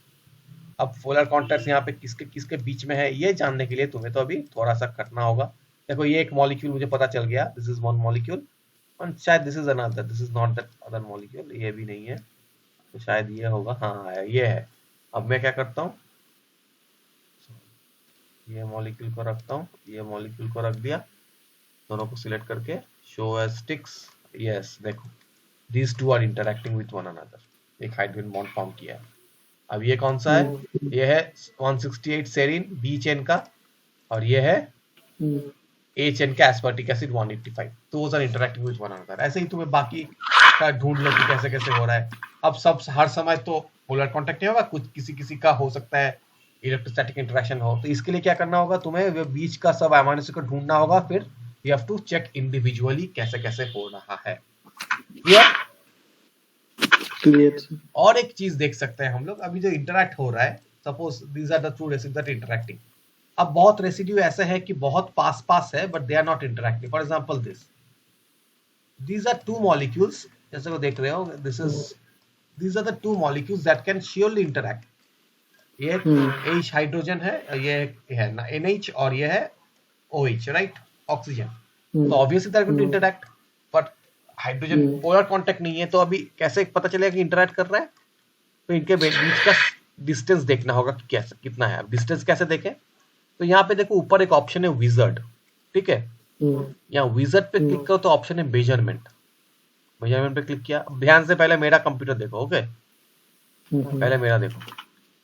अब पोलर कॉन्टैक्ट्स यहाँ पे किसके किसके बीच में है ये जानने के लिए तुम्हें तो अभी थोड़ा सा करना होगा। देखो ये एक मॉलिक्यूल मुझे पता चल गया, दिस इज वन मॉलिक्यूल, और शायद this is another, this is not that other molecule, ये भी नहीं है, तो शायद ये होगा, हाँ ये है। अब मैं क्या करता हूँ, ये मॉलिक्यूल को रखता हूँ, ये मॉलिक्यूल को रख दिया, दोनों को सिलेक्ट करके शो एज स्टिक्स, यस देखो these two are interacting with one another, एक हाइड्रोजन बॉन्ड फॉर्म किया है। अब ये कौन सा है, ये है 168 सेरीन बी चेन का, और ये है ए चेन का aspartic acid 185, those are interacting with one another. ऐसे ही तुम्हें बाकी का ढूंढ लो कि कैसे कैसे हो रहा है। अब सब हर समय तो पोलर कांटेक्ट नहीं होगा, कुछ किसी किसी का हो सकता है इलेक्ट्रोस्टैटिक इंटरेक्शन हो, तो इसके लिए क्या करना होगा, तुम्हें बीच का सब अमीनो एसिड को ढूंढना होगा, फिर you have to check individually कैसे कैसे हो रहा है। क्लियर। और एक चीज देख सकते हैं हम लोग, अभी जो इंटरैक्ट हो रहा है, suppose these are the two residue that interacting. अब बहुत रेसिड्यू ऐसे है कि बहुत पास पास है but they are not interacting. For example these are two molecules, जैसे को देख रहे हो, these are the two molecules that can surely interact। ये H हाइड्रोजन है, ये है ना NH, और ये है OH, राइट, ऑक्सीजन। तो obviously they are going to interact, but hydrogen polar contact नहीं है, तो अभी कैसे पता चलेगा कि इंटरैक्ट कर रहा है, तो इनके बीच का डिस्टेंस देखना होगा कि कैसे कितना है। अब डिस्टेंस कैसे देखें, तो यहाँ पे देखो ऊपर एक ऑप्शन है विजर्ड, ठीक है, यहाँ विजर्ड पे क्लिक करो तो ऑप्शन है मेजरमेंट, मेजरमेंट पे क्लिक किया। ध्यान से पहले मेरा कंप्यूटर देखो, ओके, पहले मेरा देखो।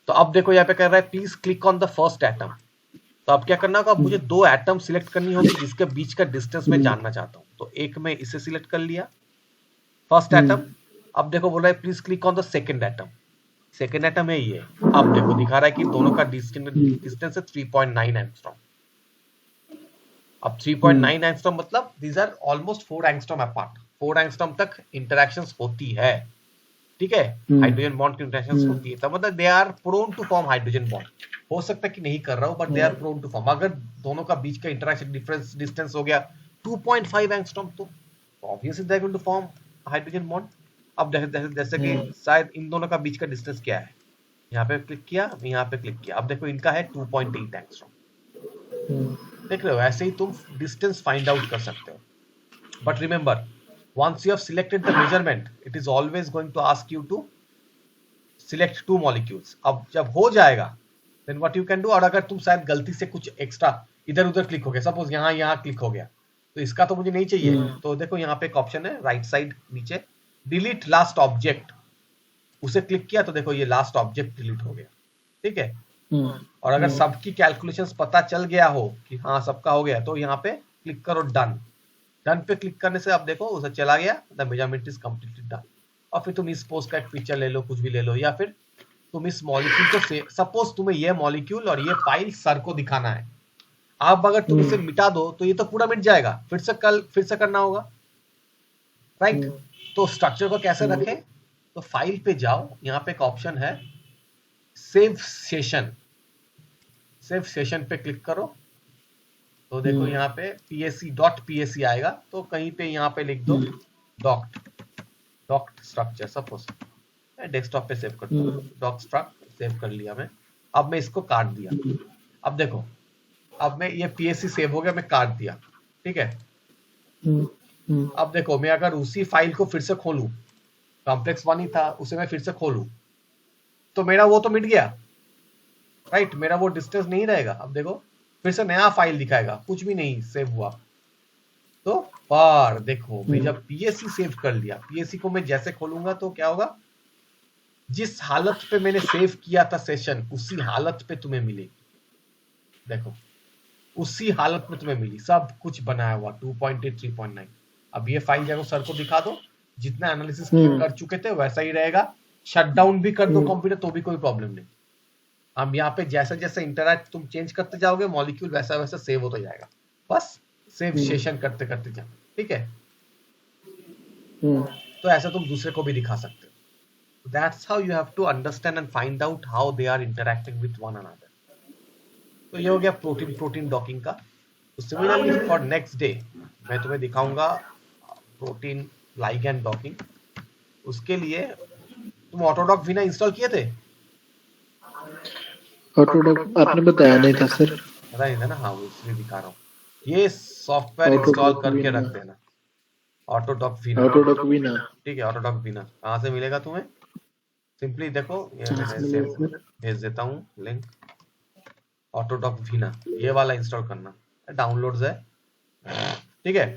तो अब देखो यहाँ पे कह रहा है please click on the first atom. तो अब क्या करना होगा, मुझे 2 एटम सिलेक्ट करनी होगी जिसके बीच का डिस्टेंस मैं जानना चाहता हूँ। तो एक में इसे सिलेक्ट कर लिया, फर्स्ट एटम। अब देखो बोल रहा है please click on the second atom, second atom है ये। अब देखो दिखा रहा है कि दोनों का डिस्टेंस है 3.9 एंगस्ट्रॉम। अब 3.9 एंगस्ट्रॉम मतलब these are almost 4 angstrom apart, 4 angstrom तक इंटरैक्शंस होती है, ठीक है, हाइड्रोजन बॉन्ड की इंटरैक्शंस होती है। तो मतलब they are prone to form hydrogen bond. हो सकता है कि नहीं कर रहा हूं, but they are prone to form. अगर दोनों का बीच का इंटरैक्शन डिस्टेंस हो गया 2.5 एंगस्ट्रॉम, तो obviously they are going to form hydrogen bond. अब जैसे कि शायद इन दोनों का बीच का डिस्टेंस क्या है, यहाँ पे क्लिक किया, यहाँ पे क्लिक किया, अब देखो इनका है 2.8 एंगस्ट्रॉम। देख रहे हो, ऐसे ही तुम डिस्टेंस फाइंड आउट कर सकते हो। But remember, once you have selected the measurement, it is always going to ask you to select 2 molecules। अब जब हो जाएगा then what you can do, और अगर तुम शायद गलती से कुछ एक्स्ट्रा इधर उधर क्लिक हो गया, सपोज यहाँ क्लिक हो गया, तो इसका तो मुझे नहीं चाहिए। तो देखो यहाँ पे एक ऑप्शन है राइट साइड नीचे, डिलीट लास्ट ऑब्जेक्ट, उसे क्लिक किया तो देखो ये लास्ट ऑब्जेक्ट डिलीट हो गया, ठीक है। और अगर सबकी कैलकुलेशंस पता चल गया हो कि हाँ सबका हो गया, तो यहाँ पे क्लिक करो डन। डन पे क्लिक करने से अब देखो उसे चला गया, the measurement is completely done. और फिर तुम इस पोस्ट का एक पिक्चर ले लो, कुछ भी ले लो, या फिर तुम इस मॉलिक्यूल को सपोज तुम्हें ये मॉलिक्यूल और ये फाइल सर को दिखाना है, अब अगर तुम इसे मिटा दो तो ये तो पूरा मिट जाएगा, फिर से करना होगा, राइट। तो स्ट्रक्चर को कैसे रखें, तो फाइल पे जाओ, यहाँ पे एक ऑप्शन है सेव सेशन, सेव सेशन पे क्लिक करो। तो देखो यहाँ पे psc.psc आएगा, तो कहीं पे यहाँ पे लिख दो डॉक्ट स्ट्रक्चर, सपोज डेस्कटॉप पे सेव करता हूँ, डॉक्ट स्ट्रक्ट सेव कर लिया मैं। अब मैं इसको काट दिया, अब देखो अब मैं ये psc सेव हो गया, मैं काट दिया, ठीक है। अब देखो मैं अगर उसी फाइल को फिर से खोलूं, कॉम्प्लेक्स 1 ही था, उसे मैं फिर से खोलूं, तो मेरा वो तो मिट गया, राइट, मेरा वो डिस्टेंस नहीं रहेगा। अब देखो फिर से नया फाइल दिखाएगा, कुछ भी नहीं सेव हुआ। तो पर देखो मैं जब psc सेव कर लिया, psc को मैं जैसे खोलूंगा तो क्या होगा, जिस हालत पे मैंने सेव किया था सेशन, उसी हालत पे तुम्हें मिलेगी। देखो उसी हालत में तुम्हें मिली, सब कुछ बनाया हुआ 2.8 3.9। अब ये फाइल जाकर सर को दिखा दो, जितना एनालिसिस कर चुके थे वैसा ही रहेगा, शट डाउन भी कर दो कंप्यूटर तो भी कोई प्रॉब्लम नहीं। हम यहाँ पे जैसे जैसे इंटरैक्ट तुम चेंज करते जाओगे मॉलिक्यूल वैसा वैसा सेव होता जाएगा, बस सेव सेशन करते करते जाओ, ठीक है। तो ऐसा तुम दूसरे को भी दिखा सकते हो। That's how you have to understand and find out how they are interacting with one another. तो ये हो गया प्रोटीन प्रोटीन डॉकिंग का। तो सिमिलरली फॉर नेक्स्ट डे मैं तुम्हें दिखाऊंगा प्रोटीन लाइगैंड डॉकिंग। उसके लिए तुम ऑटोडॉक वीना इंस्टॉल किए थे? ऑटोडॉक आपने बताया नहीं था सर। पता नहीं था ना, हाँ वो इसलिए दिखा रहा हूँ। ये सॉफ्टवेयर इंस्टॉल करके रख देना, ऑटोडॉक वीना। ऑटोडॉक वीना, ठीक है, ऑटोडॉक वीना कहाँ से मिलेगा तुम्हें? सिंपली देखो, ये मैंने भेज देता हूँ लिंक। ऑटोडॉक वीना ये वाला इंस्टॉल करना, डाउनलोड्स है, ठीक है।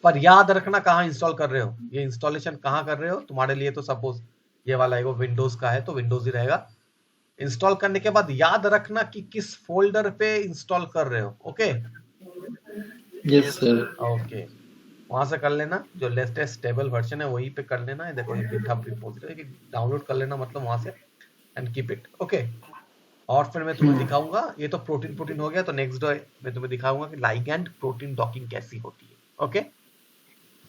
पर याद रखना कहाँ इंस्टॉल कर रहे हो, ये इंस्टॉलेशन कहाँ कर रहे हो। तुम्हारे लिए तो सपोज ये वाला है वो विंडोज का है तो विंडोज ही रहेगा। इंस्टॉल करने के बाद याद रखना कि किस फोल्डर पे इंस्टॉल कर रहे हो। Okay yes sir. ओके, वहां से कर लेना, जो लेटेस्ट स्टेबल वर्जन है वही पे कर लेना है। देखो ये गिटहब रिपोजिटरी कि डाउनलोड कर लेना, मतलब वहां से, एंड कीप इट ओके। और फिर मैं तुम्हें दिखाऊंगा, ये तो प्रोटीन प्रोटीन हो गया, तो नेक्स्ट डे मैं तुम्हें दिखाऊंगा कि लाइगैंड प्रोटीन डॉकिंग कैसी होती है। ओके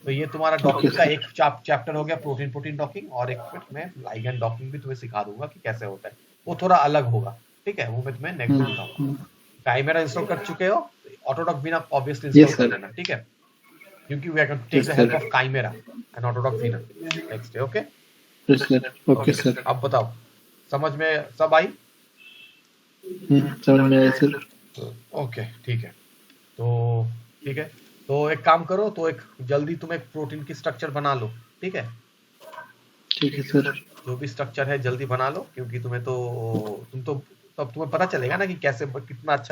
तो ये तुम्हारा डॉकिंग का एक चैप्टर हो गया, प्रोटीन प्रोटीन डॉकिंग, और एक फिर मैं लाइगैंड डॉकिंग भी तुम्हें सिखा दूंगा कि कैसे होता है। वो थोड़ा अलग होगा, ठीक है, वो मैं तुम्हें नेक्स्ट डे दिखाऊंगा। काइमेरा इंस्टॉल कर चुके हो, ऑटोडॉक वीना ऑब्वियसली इंस्टॉल कर लेना, ठीक है, क्योंकि we are going to take the help of Chimera and AutoDock Vina next day. Okay yes sir. Okay sir. अब बताओ समझ में सब आई? समझ में आया सर। ओके ठीक है, तो ठीक है, तो एक काम करो, तो एक जल्दी तुम एक प्रोटीन की स्ट्रक्चर बना लो, ठीक है। ठीक है सर। जो भी स्ट्रक्चर है जल्दी बना लो, क्योंकि तुम्हें तो तब तुम्हें पता चलेगा ना कि कैसे कितना अच्छा